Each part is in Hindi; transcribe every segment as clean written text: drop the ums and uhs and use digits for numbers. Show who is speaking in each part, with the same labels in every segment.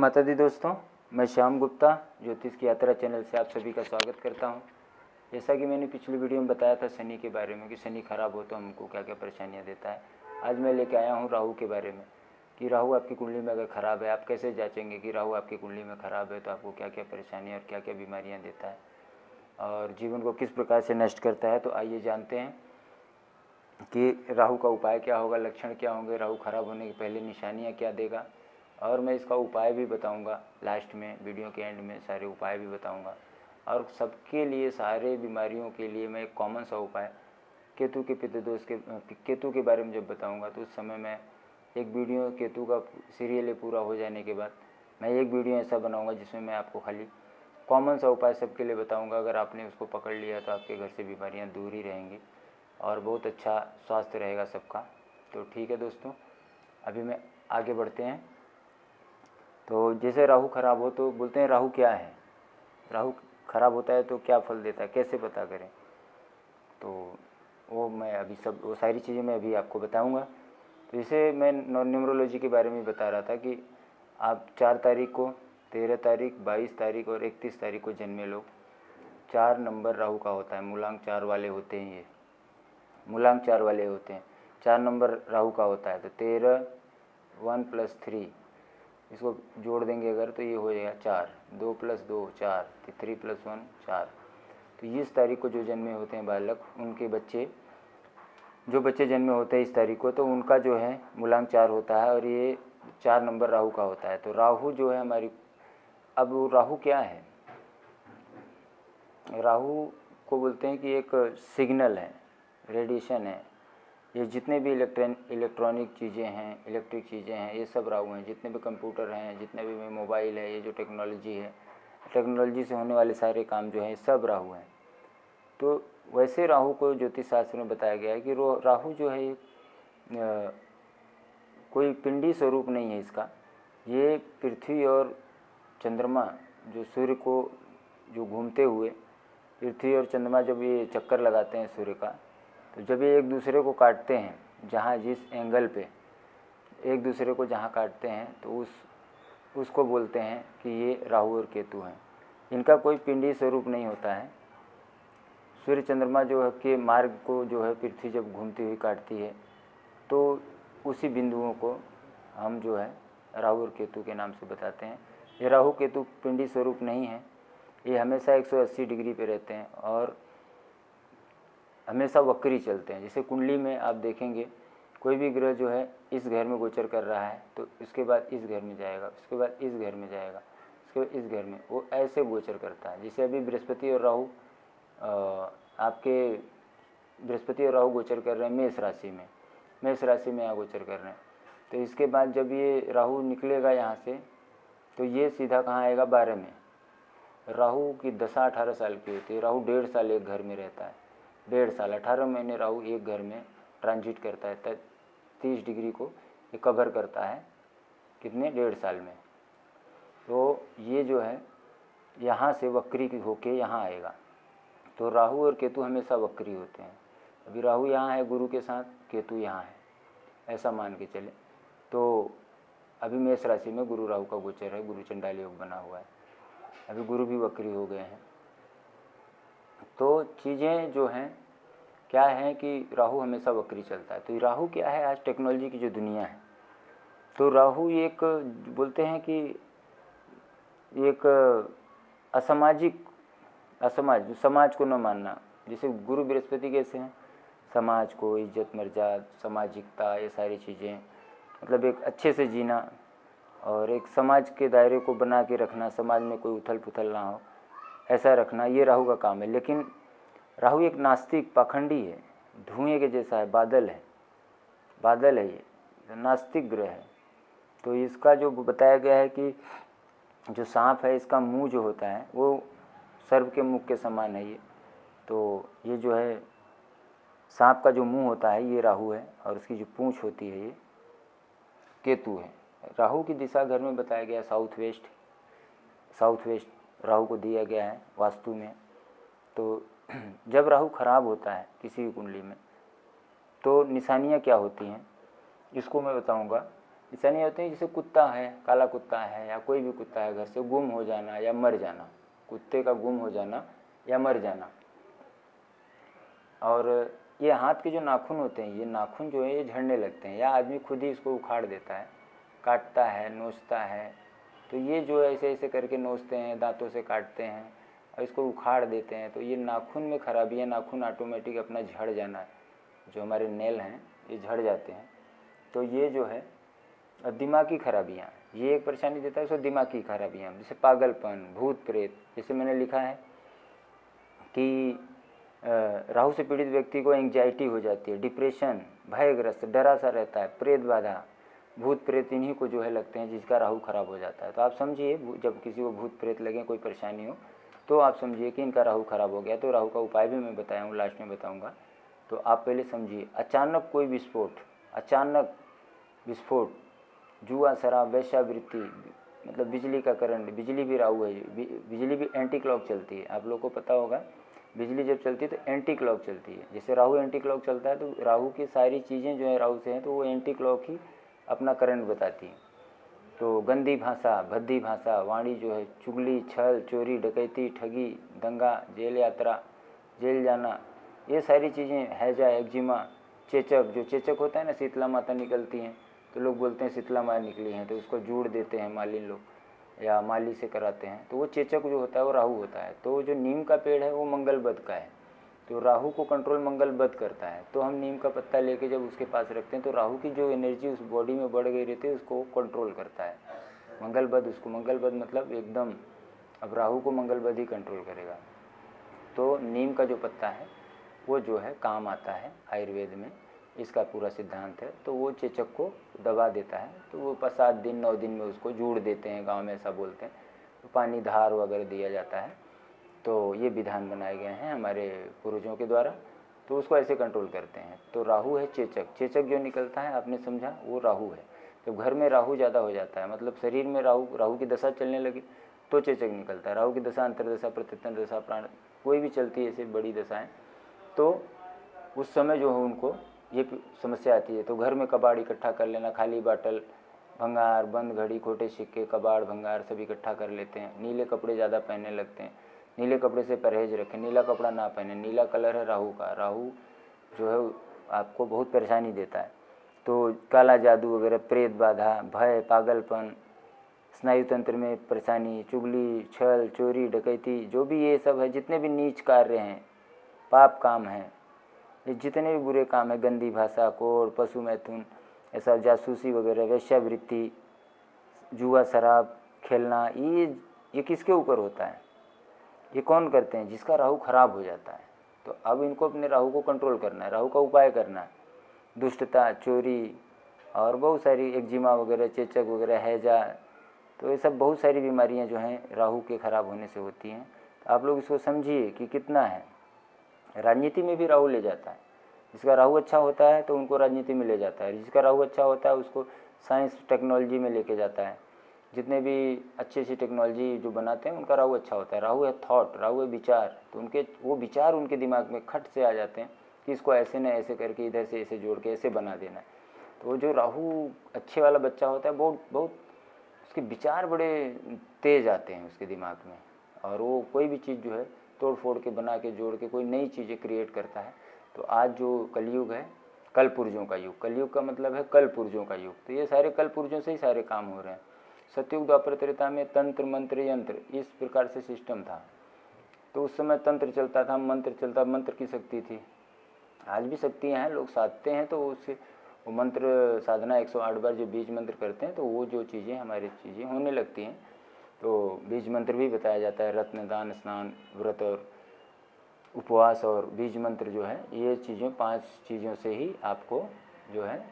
Speaker 1: माता दी दोस्तों, मैं श्याम गुप्ता ज्योतिष की यात्रा चैनल से आप सभी का स्वागत करता हूं। जैसा कि मैंने पिछली वीडियो में बताया था शनि के बारे में कि शनि खराब हो तो हमको क्या क्या परेशानियां देता है। आज मैं लेके आया हूं राहु के बारे में कि राहु आपकी कुंडली में अगर ख़राब है आप कैसे जांचेंगे कि राहु आपकी कुंडली में ख़राब है तो आपको क्या क्या परेशानियाँ और क्या क्या बीमारियाँ देता है और जीवन को किस प्रकार से नष्ट करता है। तो आइए जानते हैं कि राहु का उपाय क्या होगा, लक्षण क्या होंगे, राहु खराब होने के पहले निशानियाँ क्या देगा, और मैं इसका उपाय भी बताऊंगा। लास्ट में वीडियो के एंड में सारे उपाय भी बताऊंगा और सबके लिए सारे बीमारियों के लिए मैं एक कॉमन सा उपाय केतु के पितृदोष के केतु के बारे में जब बताऊंगा तो उस समय मैं एक वीडियो केतु का सीरियल पूरा हो जाने के बाद मैं एक वीडियो ऐसा बनाऊंगा जिसमें मैं आपको खाली कॉमन सा उपाय सबके लिए बताऊंगा। अगर आपने उसको पकड़ लिया तो आपके घर से बीमारियां दूर ही रहेंगी और बहुत अच्छा स्वास्थ्य रहेगा सबका। तो ठीक है दोस्तों, अभी मैं आगे बढ़ते हैं। तो जैसे राहु खराब हो तो बोलते हैं राहु क्या है, राहु खराब होता है तो क्या फल देता है, कैसे पता करें, तो वो मैं अभी वो सारी चीज़ें मैं अभी आपको बताऊंगा। तो जैसे मैं न्यूमरोलॉजी के बारे में बता रहा था कि आप 4 तारीख को, 13 तारीख, 22 तारीख और 31 तारीख को जन्मे लोग 4 नंबर राहु का होता है। मूलांक 4 वाले होते हैं, ये मूलांक 4 वाले होते हैं। 4 नंबर राहु का होता है तो 13 1 + 3 इसको जोड़ देंगे अगर तो ये हो जाएगा 4, 2 + 2 4, 3 + 1 4। तो इस तारीख को जो जन्मे होते हैं बालक, उनके बच्चे जो बच्चे जन्मे होते हैं इस तारीख को, तो उनका जो है मूलांक 4 होता है और ये 4 नंबर राहु का होता है। तो राहु जो है हमारी, अब राहु क्या है, राहु को बोलते हैं कि एक सिग्नल है, रेडिएशन है। ये जितने भी इलेक्ट्रॉनिक चीज़ें हैं, इलेक्ट्रिक चीज़ें हैं, ये सब राहु हैं। जितने भी कंप्यूटर हैं, जितने भी मोबाइल है, ये जो टेक्नोलॉजी है, टेक्नोलॉजी से होने वाले सारे काम जो हैं सब राहु हैं। तो वैसे राहु को ज्योतिष शास्त्र में बताया गया है कि राहु जो है कोई पिंडी स्वरूप नहीं है इसका। ये पृथ्वी और चंद्रमा जो सूर्य को जो घूमते हुए, पृथ्वी और चंद्रमा जब ये चक्कर लगाते हैं सूर्य का, तो जब ये एक दूसरे को काटते हैं, जहाँ जिस एंगल पे एक दूसरे को जहाँ काटते हैं तो उसको बोलते हैं कि ये राहु और केतु हैं। इनका कोई पिंडी स्वरूप नहीं होता है। सूर्य चंद्रमा जो है के मार्ग को जो है पृथ्वी जब घूमती हुई काटती है तो उसी बिंदुओं को हम जो है राहु और केतु के नाम से बताते हैं। ये राहु केतु पिंडी स्वरूप नहीं है, ये हमेशा 180 डिग्री पे रहते हैं और हमेशा वक्री चलते हैं। जैसे कुंडली में आप देखेंगे कोई भी ग्रह जो है इस घर में गोचर कर रहा है तो इसके बाद इस घर में जाएगा, उसके बाद इस घर में जाएगा, उसके बाद इस घर में, वो ऐसे गोचर करता है। जैसे अभी बृहस्पति और राहु आपके बृहस्पति और राहु गोचर कर रहे हैं मेष राशि में, मेष राशि में यहाँ गोचर कर रहे हैं। तो इसके बाद जब ये राहु निकलेगा यहाँ से तो ये सीधा कहाँ आएगा, 12 में। राहु की दशा 18 साल की होती है। राहु 1.5 साल एक घर में रहता है, 1.5 साल, 18 महीने राहु एक घर में ट्रांजिट करता है। 30 डिग्री को ये कवर करता है, कितने, 1.5 साल में। तो ये जो है यहाँ से वक्री होके यहाँ आएगा। तो राहु और केतु हमेशा वक्री होते हैं। अभी राहु यहाँ है गुरु के साथ, केतु यहाँ है, ऐसा मान के चले। तो अभी मेष राशि में गुरु राहु का गोचर है, गुरु चंडाल योग बना हुआ है। अभी गुरु भी वक्री हो गए हैं। तो चीज़ें जो हैं क्या है कि राहु हमेशा वक्री चलता है। तो राहु क्या है, आज टेक्नोलॉजी की जो दुनिया है, तो राहु एक बोलते हैं कि एक असामाजिक, समाज को न मानना। जैसे गुरु बृहस्पति कैसे हैं, समाज को, इज्जत मर्यादा, सामाजिकता, ये सारी चीज़ें, मतलब एक अच्छे से जीना और एक समाज के दायरे को बना के रखना, समाज में कोई उथल पुथल ना हो, ऐसा रखना, ये राहु का काम है। लेकिन राहु एक नास्तिक, पाखंडी है, धुएं के जैसा है, बादल है, ये नास्तिक ग्रह है। तो इसका जो बताया गया है कि जो सांप है इसका मुंह जो होता है वो सर्प के मुख के समान है ये। तो ये जो है सांप का जो मुंह होता है ये राहु है और उसकी जो पूंछ होती है ये केतु है। राहु की दिशा घर में बताया गया साउथ वेस्ट राहु को दिया गया है वास्तु में। तो जब राहु खराब होता है किसी भी कुंडली में तो निशानियाँ क्या होती हैं इसको मैं बताऊंगा। ऐसा नहीं होते हैं जैसे कुत्ता है, काला कुत्ता है या कोई भी कुत्ता है घर से गुम हो जाना या मर जाना, कुत्ते का गुम हो जाना या मर जाना। और ये हाथ के जो नाखून होते हैं, ये नाखून जो है ये झड़ने लगते हैं या आदमी खुद ही इसको उखाड़ देता है, काटता है, नोचता है। तो ये जो ऐसे ऐसे करके नोचते हैं, दांतों से काटते हैं और इसको उखाड़ देते हैं, तो ये नाखून में खराबी है, नाखून ऑटोमेटिक अपना झड़ जाना है, जो हमारे नेल हैं ये झड़ जाते हैं। तो ये जो है दिमागी खराबियाँ, ये एक परेशानी देता है, उसको दिमागी खराबियाँ जैसे पागलपन, भूत प्रेत। जैसे मैंने लिखा है कि राहु से पीड़ित व्यक्ति को एंग्जाइटी हो जाती है, डिप्रेशन, भयग्रस्त, डरा सा रहता है, प्रेत बाधा, भूत प्रेत इन्हीं को जो है लगते हैं जिसका राहु खराब हो जाता है। तो आप समझिए जब किसी को भूत प्रेत लगे, कोई परेशानी हो, तो आप समझिए कि इनका राहु खराब हो गया। तो राहु का उपाय भी मैं बताया हूँ, लास्ट में बताऊँगा। तो आप पहले समझिए, अचानक कोई विस्फोट, अचानक विस्फोट, जुआ, शराब, वेश्यावृत्ति, मतलब बिजली का करंट, बिजली भी राहु है, बिजली भी एंटी क्लॉक चलती है। आप लोगों को पता होगा बिजली जब चलती है तो एंटी क्लॉक चलती है। जैसे राहु एंटी क्लॉक चलता है तो राहु की सारी चीज़ें जो है राहु से हैं तो वो एंटी क्लॉक ही अपना करंट बताती है। तो गंदी भाषा, भद्दी भाषा, वाणी जो है, चुगली, छल, चोरी, डकैती, ठगी, दंगा, जेल यात्रा, जेल जाना, ये सारी चीज़ें, हैजा, एक्जिमा, चेचक, जो चेचक होता है ना, शीतला माता निकलती हैं तो लोग बोलते हैं शीतला माता निकली हैं, तो उसको जोड़ देते हैं मालिन लोग या माली से कराते हैं। तो वो चेचक जो होता है वो राहु होता है। तो जो नीम का पेड़ है वो मंगल बध का है, तो राहु को कंट्रोल मंगल बध करता है। तो हम नीम का पत्ता लेके जब उसके पास रखते हैं तो राहु की जो एनर्जी उस बॉडी में बढ़ गई रहती है उसको कंट्रोल करता है मंगल बध। उसको मंगल बध मतलब एकदम, अब राहु को मंगल बध ही कंट्रोल करेगा। तो नीम का जो पत्ता है वो जो है काम आता है आयुर्वेद में, इसका पूरा सिद्धांत है। तो वो चेचक को दबा देता है। तो वो 7 दिन 9 दिन में उसको जोड़ देते हैं, गांव में ऐसा बोलते हैं। तो पानी धार वगैरह दिया जाता है। तो ये विधान बनाए गए हैं हमारे पूर्वजों के द्वारा। तो उसको ऐसे कंट्रोल करते हैं। तो राहु है चेचक, चेचक जो निकलता है आपने समझा वो राहु है। जब घर में राहु ज़्यादा हो जाता है, मतलब शरीर में राहु की दशा चलने लगी तो चेचक निकलता है। राहु की दशा, अंतर्दशा, प्रतित्तन दशा, प्राण, कोई भी चलती है ऐसी बड़ी दशाएँ, तो उस समय जो है उनको ये समस्या आती है। तो घर में कबाड़ इकट्ठा कर लेना, खाली बाटल, भंगार, बंद घड़ी, खोटे सिक्के, कबाड़, भंगार सब इकट्ठा कर लेते हैं। नीले कपड़े ज़्यादा पहनने लगते हैं, नीले कपड़े से परहेज रखें, नीला कपड़ा ना पहने। नीला कलर है राहु का, राहु जो है आपको बहुत परेशानी देता है। तो काला जादू वगैरह, प्रेत बाधा, भय, पागलपन, स्नायु तंत्र में परेशानी, चुगली, छल, चोरी, डकैती, जो भी ये सब है, जितने भी नीच कार्य हैं, पाप काम हैं, ये जितने भी बुरे काम हैं, गंदी भाषा, कोड़, पशु मैथुन, ऐसा जासूसी वगैरह, वेश्यावृत्ति, जुआ, शराब खेलना, ये किसके ऊपर होता है? ये कौन करते हैं? जिसका राहु खराब हो जाता है। तो अब इनको अपने राहु को कंट्रोल करना है, राहु का उपाय करना है। दुष्टता, चोरी और बहुत सारी एक्जिमा वगैरह, चेचक वगैरह, हैजा, तो ये सब बहुत सारी बीमारियां जो हैं राहु के खराब होने से होती हैं। तो आप लोग इसको समझिए कि कितना है। राजनीति में भी राहु ले जाता है। जिसका राहु अच्छा होता है तो उनको राजनीति में ले जाता है, जिसका राहु अच्छा होता है उसको साइंस टेक्नोलॉजी में लेके जाता है। जितने भी अच्छी अच्छी टेक्नोलॉजी जो बनाते हैं उनका राहु अच्छा होता है। राहु है थॉट, राहु है विचार, तो उनके वो विचार उनके दिमाग में खट से आ जाते हैं कि इसको ऐसे न ऐसे करके, इधर से ऐसे जोड़ के ऐसे बना देना है। तो वो जो राहु अच्छे वाला बच्चा होता है बहुत उसके विचार बड़े तेज आते हैं उसके दिमाग में, और वो कोई भी चीज़ जो है तोड़ फोड़ के, बना के, जोड़ के कोई नई चीज़ें क्रिएट करता है। तो आज जो कलयुग है, कल पुर्जों का युग, कलयुग का मतलब है कल पुर्जों का युग। तो ये सारे कल पुर्जों से ही सारे काम हो रहे हैं। सतयुग द्वापर त्रेता में तंत्र मंत्र यंत्र इस प्रकार से सिस्टम था। तो उस समय तंत्र चलता था, मंत्र चलता, मंत्र की शक्ति थी। आज भी शक्तियाँ हैं, लोग साधते हैं तो उससे वो मंत्र साधना 108 बार जो बीज मंत्र करते हैं तो वो जो चीज़ें हमारी चीज़ें होने लगती हैं। तो बीज मंत्र भी बताया जाता है, रत्न, दान, स्नान, व्रत और उपवास और बीज मंत्र जो है, ये चीज़ें 5 चीज़ों से ही आपको जो है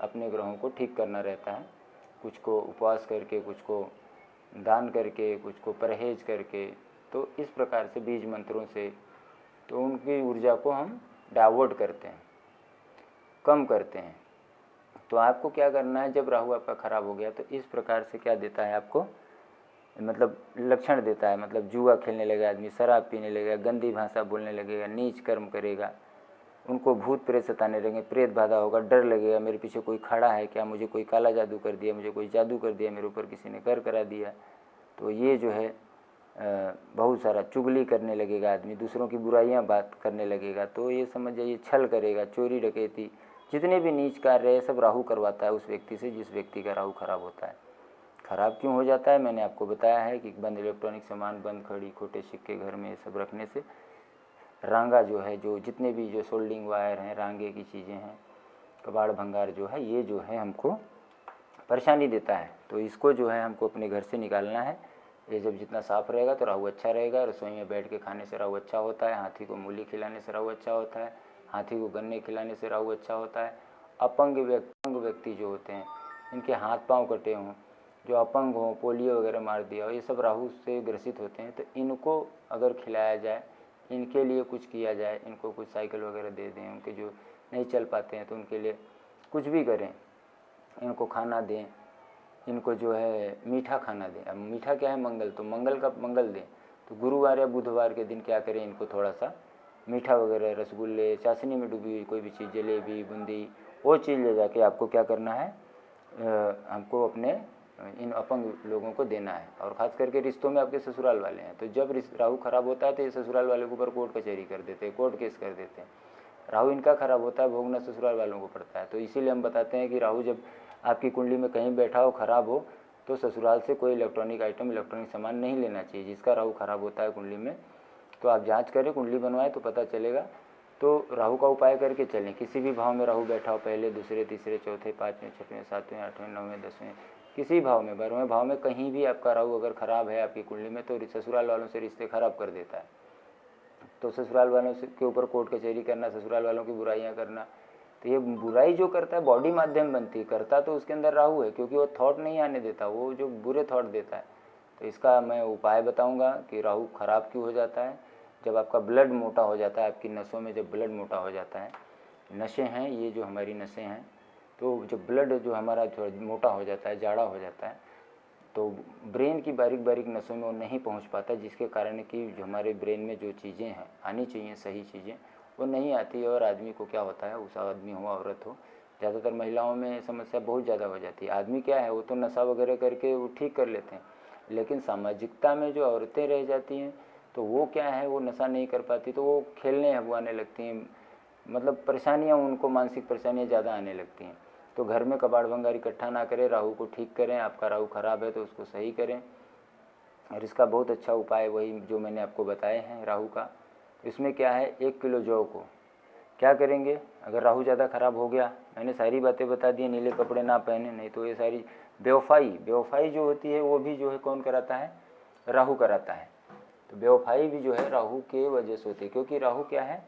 Speaker 1: अपने ग्रहों को ठीक करना रहता है। कुछ को उपवास करके, कुछ को दान करके, कुछ को परहेज करके। तो इस प्रकार से बीज मंत्रों से तो उनकी ऊर्जा को हम डाइवर्ट करते हैं, कम करते हैं। तो आपको क्या करना है, जब राहु आपका खराब हो गया तो इस प्रकार से क्या देता है आपको, मतलब लक्षण देता है। मतलब जुआ खेलने लगेगा आदमी, शराब पीने लगेगा, गंदी भाषा बोलने लगेगा, नीच कर्म करेगा, उनको भूत प्रेत सताने लगेंगे, प्रेत बाधा होगा, डर लगेगा, मेरे पीछे कोई खड़ा है क्या, मुझे कोई काला जादू कर दिया, मुझे कोई जादू कर दिया, मेरे ऊपर किसी ने कर करा दिया। तो ये जो है बहुत सारा चुगली करने लगेगा आदमी, दूसरों की बुराइयां बात करने लगेगा। तो ये समझ जाइए छल करेगा, चोरी डकैती, जितने भी नीच कार्य है सब राहु करवाता है उस व्यक्ति से जिस व्यक्ति का राहु खराब होता है। खराब क्यों हो जाता है मैंने आपको बताया है कि बंद इलेक्ट्रॉनिक सामान, बंद घड़ी, खोटे सिक्के घर में ये सब रखने से रांगा जो है, जो जितने भी जो सोल्डिंग वायर हैं, रांगे की चीज़ें हैं, कबाड़ भंगार जो है, ये जो है हमको परेशानी देता है। तो इसको जो है हमको अपने घर से निकालना है। ये जब जितना साफ रहेगा तो राहु अच्छा रहेगा। रसोई में बैठ के खाने से राहु अच्छा होता है, हाथी को मूली खिलाने से राहु अच्छा होता है, हाथी को गन्ने खिलाने से राहु अच्छा होता है। अपंग व्यक्ति जो होते हैं, इनके हाथ पांव कटे हों, जो अपंग हों, पोलियो वगैरह मार दिया हो, ये सब राहु से ग्रसित होते हैं। तो इनको अगर खिलाया जाए, इनके लिए कुछ किया जाए, इनको कुछ साइकिल वगैरह दे दें, उनके जो नहीं चल पाते हैं तो उनके लिए कुछ भी करें, इनको खाना दें, इनको जो है मीठा खाना दें। अब मीठा क्या है, मंगल, तो मंगल का मंगल दें। तो गुरुवार या बुधवार के दिन क्या करें, इनको थोड़ा सा मीठा वगैरह, रसगुल्ले, चाशनी में डूबी हुई कोई भी चीज़, जलेबी, बूंदी, वो चीज़ ले जाके आपको क्या करना है, हमको अपने इन अपंग लोगों को देना है। और ख़ास करके रिश्तों में आपके ससुराल वाले हैं, तो जब राहु खराब होता है तो ये ससुराल वाले के ऊपर कोर्ट कचहरी कर देते हैं, कोर्ट केस कर देते हैं। राहु इनका खराब होता है, भोगना ससुराल वालों को पड़ता है। तो इसीलिए हम बताते हैं कि राहु जब आपकी कुंडली में कहीं बैठा हो, खराब हो, तो ससुराल से कोई इलेक्ट्रॉनिक आइटम, इलेक्ट्रॉनिक सामान नहीं लेना चाहिए जिसका राहु खराब होता है कुंडली में। तो आप जांच करें, कुंडली बनवाएं तो पता चलेगा। तो राहु का उपाय करके चलें। किसी भी भाव में राहु बैठा हो, पहले, दूसरे, तीसरे, चौथे, पाँचवें, छठवें, सातवें, आठवें, नौवें, 10वें, किसी भाव में, 12वें भाव में कहीं भी आपका राहु अगर खराब है आपकी कुंडली में, तो ससुराल वालों से रिश्ते खराब कर देता है। तो ससुराल वालों के ऊपर कोर्ट कचहरी करना, ससुराल वालों की बुराइयां करना, तो ये बुराई जो करता है बॉडी माध्यम बनती है, करता तो उसके अंदर राहु है, क्योंकि वो थॉट नहीं आने देता, वो जो बुरे थॉट देता है। तो इसका मैं उपाय बताऊंगा कि राहु खराब क्यों हो जाता है। जब आपका ब्लड मोटा हो जाता है, आपकी नसों में जब ब्लड मोटा हो जाता है, नसें हैं ये जो हमारी नसें हैं, तो जब ब्लड जो हमारा मोटा हो जाता है, जाड़ा हो जाता है, तो ब्रेन की बारीक बारीक नसों में वो नहीं पहुंच पाता, जिसके कारण कि जो हमारे ब्रेन में जो चीज़ें हैं आनी चाहिए, सही चीज़ें, वो नहीं आती है। और आदमी को क्या होता है, उस आदमी हो औरत हो, ज़्यादातर महिलाओं में समस्या बहुत ज़्यादा हो जाती है। आदमी क्या है, वो तो नशा वगैरह करके वो ठीक कर लेते हैं, लेकिन सामाजिकता में जो औरतें रह जाती हैं तो वो क्या है, वो नशा नहीं कर पाती, तो वो खेलने हबुआने लगती हैं, मतलब परेशानियाँ, उनको मानसिक परेशानियाँ ज़्यादा आने लगती हैं। तो घर में कबाड़ भंगार इकट्ठा ना करें, राहु को ठीक करें। आपका राहु खराब है तो उसको सही करें। और इसका बहुत अच्छा उपाय वही जो मैंने आपको बताए हैं राहु का। इसमें क्या है, 1 किलो जौ को क्या करेंगे, अगर राहु ज़्यादा खराब हो गया, मैंने सारी बातें बता दी, नीले कपड़े ना पहने, नहीं तो ये सारी बेवफाई जो होती है वो भी जो है कौन कराता है, राहु कराता है। तो बेवफाई भी जो है राहु के वजह से होती है, क्योंकि राहु क्या है,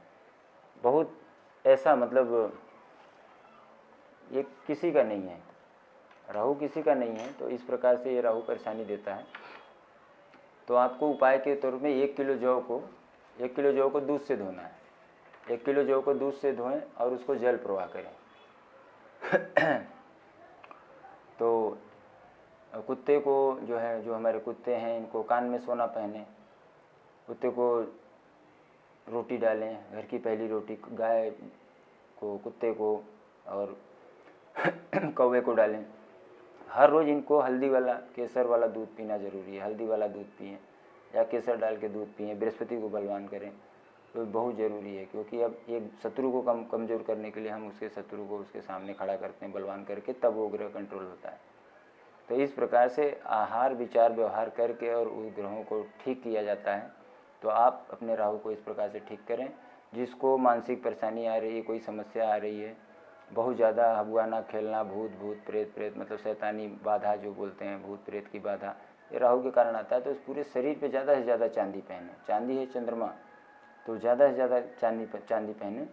Speaker 1: बहुत ऐसा, मतलब ये किसी का नहीं है, राहु किसी का नहीं है। तो इस प्रकार से ये राहु परेशानी देता है। तो आपको उपाय के तौर में 1 किलो जौ को दूध से धोना है। 1 किलो जौ को दूध से धोएं और उसको जल प्रवाह करें। तो कुत्ते को जो है, जो हमारे कुत्ते हैं, इनको कान में सोना पहने, कुत्ते को रोटी डालें, घर की पहली रोटी गाय को, कुत्ते को और कौवे को डालें। हर रोज़ इनको हल्दी वाला, केसर वाला दूध पीना ज़रूरी है। हल्दी वाला दूध पिएं या केसर डाल के दूध पिएं। बृहस्पति को बलवान करें, तो बहुत ज़रूरी है, क्योंकि अब एक शत्रु को कमज़ोर करने के लिए हम उसके शत्रु को उसके सामने खड़ा करते हैं बलवान करके, तब वो ग्रह कंट्रोल होता है। तो इस प्रकार से आहार विचार व्यवहार करके और उस ग्रहों को ठीक किया जाता है। तो आप अपने राहु को इस प्रकार से ठीक करें। जिसको मानसिक परेशानी आ रही है, कोई समस्या आ रही है, बहुत ज़्यादा हबुआना खेलना, भूत प्रेत मतलब शैतानी बाधा जो बोलते हैं, भूत प्रेत की बाधा, ये राहु के कारण आता है। तो इस पूरे शरीर पे ज़्यादा से ज़्यादा चांदी पहने, चांदी है चंद्रमा, तो ज़्यादा से ज़्यादा चांदी पहने।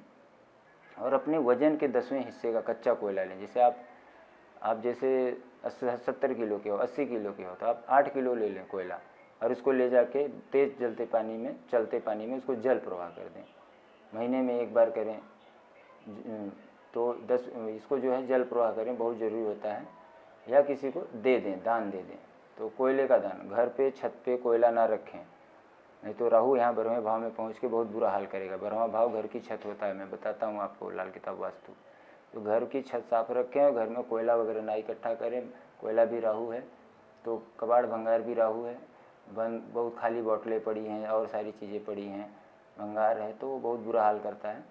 Speaker 1: और अपने वजन के 10वें हिस्से का कच्चा कोयला लें। जैसे आप जैसे 70 किलो के हो, 80 किलो के हो, तो आप 8 किलो ले लें कोयला, और उसको ले जाके तेज़ चलते पानी में उसको जल प्रवाह कर दें। महीने में 1 बार करें। तो इसको जो है जल प्रवाह करें, बहुत ज़रूरी होता है। या किसी को दे दें, दान दे दें। तो कोयले का दान, घर पे छत पे कोयला ना रखें, नहीं तो राहु यहाँ 12वें भाव में पहुँच के बहुत बुरा हाल करेगा। 12वां भाव घर की छत होता है, मैं बताता हूँ आपको लाल किताब वास्तु। तो घर की छत साफ रखें, घर में कोयला वगैरह ना इकट्ठा करें। कोयला भी राहु है, तो कबाड़ भंगार भी राहु है। बहुत खाली बोतलें पड़ी हैं और सारी चीज़ें पड़ी हैं, भंगार है, तो वो बहुत बुरा हाल करता है।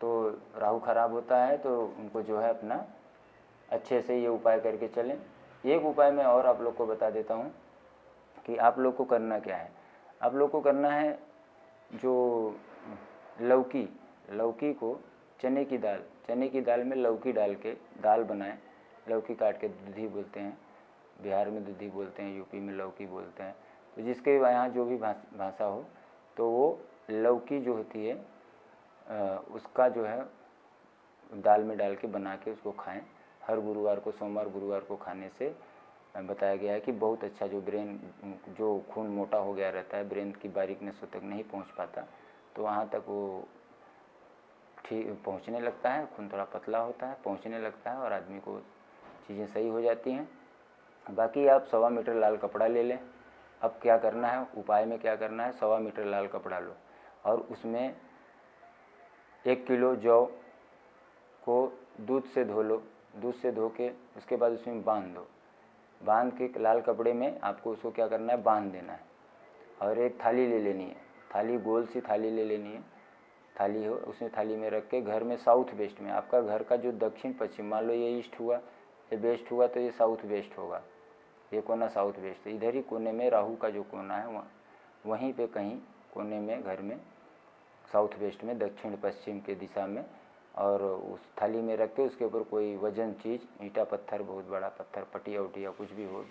Speaker 1: तो राहु खराब होता है, तो उनको जो है अपना अच्छे से ये उपाय करके चलें। एक उपाय मैं और आप लोग को बता देता हूँ कि आप लोग को करना क्या है। आप लोग को करना है जो लौकी को चने की दाल में लौकी डाल के दाल बनाएं। लौकी काट के दूधी बोलते हैं, बिहार में दूधी बोलते हैं, यूपी में लौकी बोलते हैं। तो जिसके यहाँ जो भी भाषा हो, तो वो लौकी जो होती है उसका जो है दाल में डाल के बना के उसको खाएं। हर गुरुवार को, सोमवार गुरुवार को खाने से बताया गया है कि बहुत अच्छा, जो खून मोटा हो गया रहता है, ब्रेन की बारीक नसों तक नहीं पहुंच पाता, तो वहाँ तक वो ठीक पहुंचने लगता है। खून थोड़ा पतला होता है, पहुंचने लगता है और आदमी को चीज़ें सही हो जाती हैं। बाकी आप 1.25 मीटर लाल कपड़ा ले लें। अब क्या करना है, उपाय में क्या करना है, 1.25 मीटर लाल कपड़ा लो और उसमें 1 किलो जौ को दूध से धो लो। दूध से धो के उसके बाद उसमें बांध दो। बांध के लाल कपड़े में आपको उसको क्या करना है, बांध देना है। और एक थाली ले लेनी है, थाली गोल सी थाली ले लेनी है। थाली हो, उसमें थाली में रख के घर में साउथ वेस्ट में, आपका घर का जो दक्षिण पश्चिम, मान लो ये ईस्ट हुआ, ये वेस्ट हुआ, तो ये साउथ वेस्ट होगा। ये कोना साउथ वेस्ट है। इधर ही कोने में राहु का जो कोना है वहीं पे कहीं कोने में घर में साउथ वेस्ट में, दक्षिण पश्चिम के दिशा में, और उस थाली में रख के उसके ऊपर कोई वजन चीज़, ईंटा पत्थर, बहुत बड़ा पत्थर, पटिया उटिया कुछ भी हो,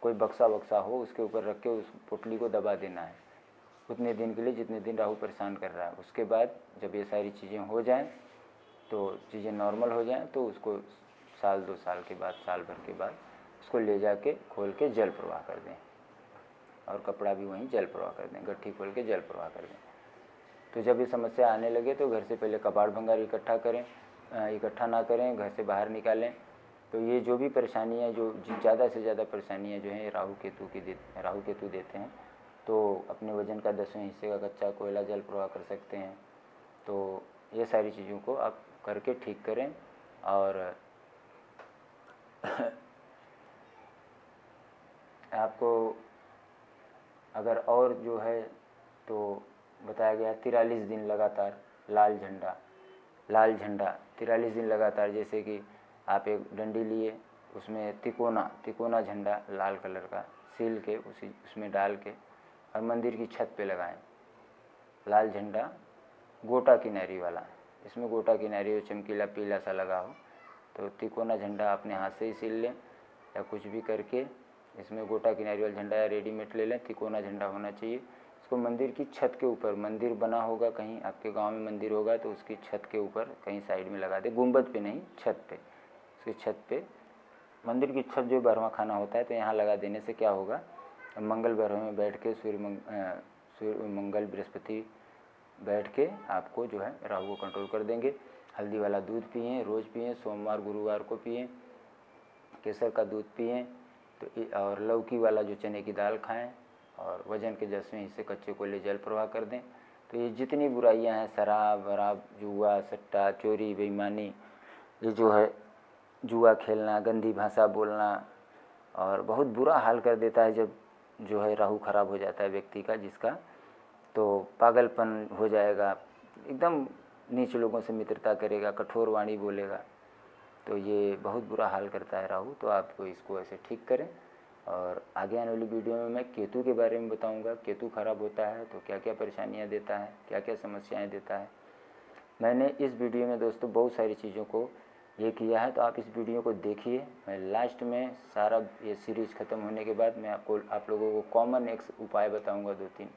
Speaker 1: कोई बक्सा हो, उसके ऊपर रख के उस पोटली को दबा देना है उतने दिन के लिए जितने दिन राहु परेशान कर रहा है। उसके बाद जब ये सारी चीज़ें हो जाएं, तो चीज़ें नॉर्मल हो जाएं, तो उसको 1-2 साल के बाद, साल भर के बाद उसको ले जाके खोल के जल प्रवाह कर दें, और कपड़ा भी वहीं जल प्रवाह कर दें, गट्ठी खोल के जल प्रवाह कर दें। तो जब ये समस्या आने लगे तो घर से पहले कबाड़ भंगार इकट्ठा ना करें, घर से बाहर निकालें। तो ये जो भी परेशानियाँ, जो ज़्यादा से ज़्यादा परेशानियाँ जो हैं राहु केतु देते हैं, तो अपने वजन का 10वें हिस्से का कच्चा कोयला जल प्रवाह कर सकते हैं। तो ये सारी चीज़ों को आप करके ठीक करें। और आपको अगर और जो है तो बताया गया 43 दिन लगातार लाल झंडा 43 दिन लगातार, जैसे कि आप एक डंडी लिए, उसमें तिकोना झंडा लाल कलर का सील के उसमें डाल के और मंदिर की छत पे लगाएं। लाल झंडा गोटा किनारी वाला, इसमें गोटा किनारी हो, चमकीला पीला सा लगा हो, तो तिकोना झंडा अपने हाथ से ही सील लें या कुछ भी करके इसमें गोटा किनारी वाला झंडा या रेडीमेड ले लें। तिकोना झंडा होना चाहिए। इसको मंदिर की छत के ऊपर, मंदिर बना होगा कहीं आपके गांव में मंदिर होगा तो उसकी छत के ऊपर कहीं साइड में लगा दे, गुंबद पे नहीं, छत पे, उसकी छत पे, मंदिर की छत जो 12वां खाना होता है, तो यहाँ लगा देने से क्या होगा, मंगल ग्रह में बैठ के सूर्य मंगल बृहस्पति बैठ के आपको जो है राहु को कंट्रोल कर देंगे। हल्दी वाला दूध पिएं, रोज़ पिएं, सोमवार गुरुवार को पिएं, केसर का दूध पिएं, तो और लौकी वाला जो चने की दाल खाएं, और वजन के 10वें हिस्से कच्चे कोयले जल प्रवाह कर दें। तो ये जितनी बुराइयां हैं, शराब वराब, जुआ सट्टा चोरी बेईमानी, ये जो है जुआ खेलना, गंदी भाषा बोलना, और बहुत बुरा हाल कर देता है जब जो है राहु खराब हो जाता है व्यक्ति का, जिसका तो पागलपन हो जाएगा, एकदम नीच लोगों से मित्रता करेगा, कठोर वाणी बोलेगा। तो ये बहुत बुरा हाल करता है राहु। तो आपको इसको ऐसे ठीक करें। और आगे आने वाली वीडियो में मैं केतु के बारे में बताऊंगा, केतु खराब होता है तो क्या क्या परेशानियां देता है, क्या क्या समस्याएं देता है। मैंने इस वीडियो में दोस्तों बहुत सारी चीज़ों को ये किया है, तो आप इस वीडियो को देखिए। मैं लास्ट में सारा ये सीरीज़ ख़त्म होने के बाद मैं आप लोगों को कॉमन एक उपाय बताऊँगा 2-3,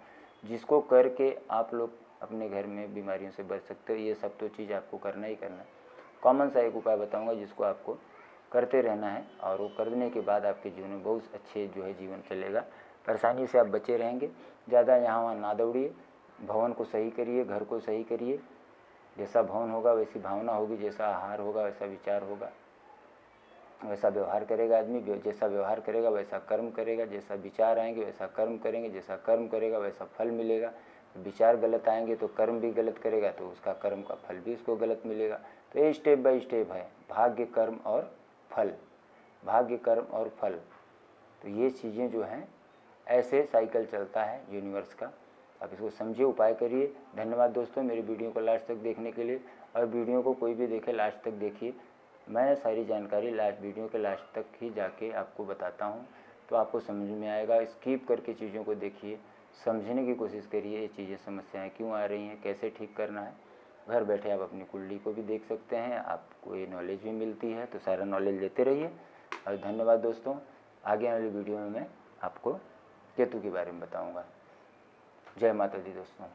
Speaker 1: जिसको करके आप लोग अपने घर में बीमारियों से बच सकते हो। ये सब तो चीज़ आपको करना ही करना है। कॉमन सा एक उपाय बताऊंगा जिसको आपको करते रहना है, और वो करने के बाद आपके जीवन में बहुत अच्छे जो है जीवन चलेगा, परेशानी से आप बचे रहेंगे। ज़्यादा यहाँ वहाँ ना दौड़िए, भवन को सही करिए, घर को सही करिए। जैसा भवन होगा वैसी भावना होगी, जैसा आहार होगा वैसा विचार होगा। वैसा व्यवहार करेगा आदमी, जैसा व्यवहार करेगा वैसा कर्म करेगा, जैसा विचार आएंगे वैसा कर्म करेंगे, जैसा कर्म करेगा वैसा फल मिलेगा। विचार गलत आएंगे तो कर्म भी गलत करेगा तो उसका कर्म का फल भी उसको गलत मिलेगा। तो ये स्टेप बाय स्टेप है, भाग्य, कर्म और फल, भाग्य, कर्म और फल। तो ये चीज़ें जो हैं ऐसे साइकिल चलता है यूनिवर्स का। आप इसको समझिए, उपाय करिए। धन्यवाद दोस्तों मेरी वीडियो को लास्ट तक देखने के लिए। और वीडियो को कोई भी देखे लास्ट तक देखिए, मैं सारी जानकारी वीडियो के लास्ट तक ही जाके आपको बताता हूँ, तो आपको समझ में आएगा। स्किप करके चीज़ों को देखिए, समझने की कोशिश करिए ये चीज़ें, समस्याएं क्यों आ रही हैं, कैसे ठीक करना है। घर बैठे आप अपनी कुंडली को भी देख सकते हैं, आपको ये नॉलेज भी मिलती है, तो सारा नॉलेज लेते रहिए। और धन्यवाद दोस्तों। आगे वाली वीडियो में मैं आपको केतु के बारे में बताऊँगा। जय माता दी दोस्तों।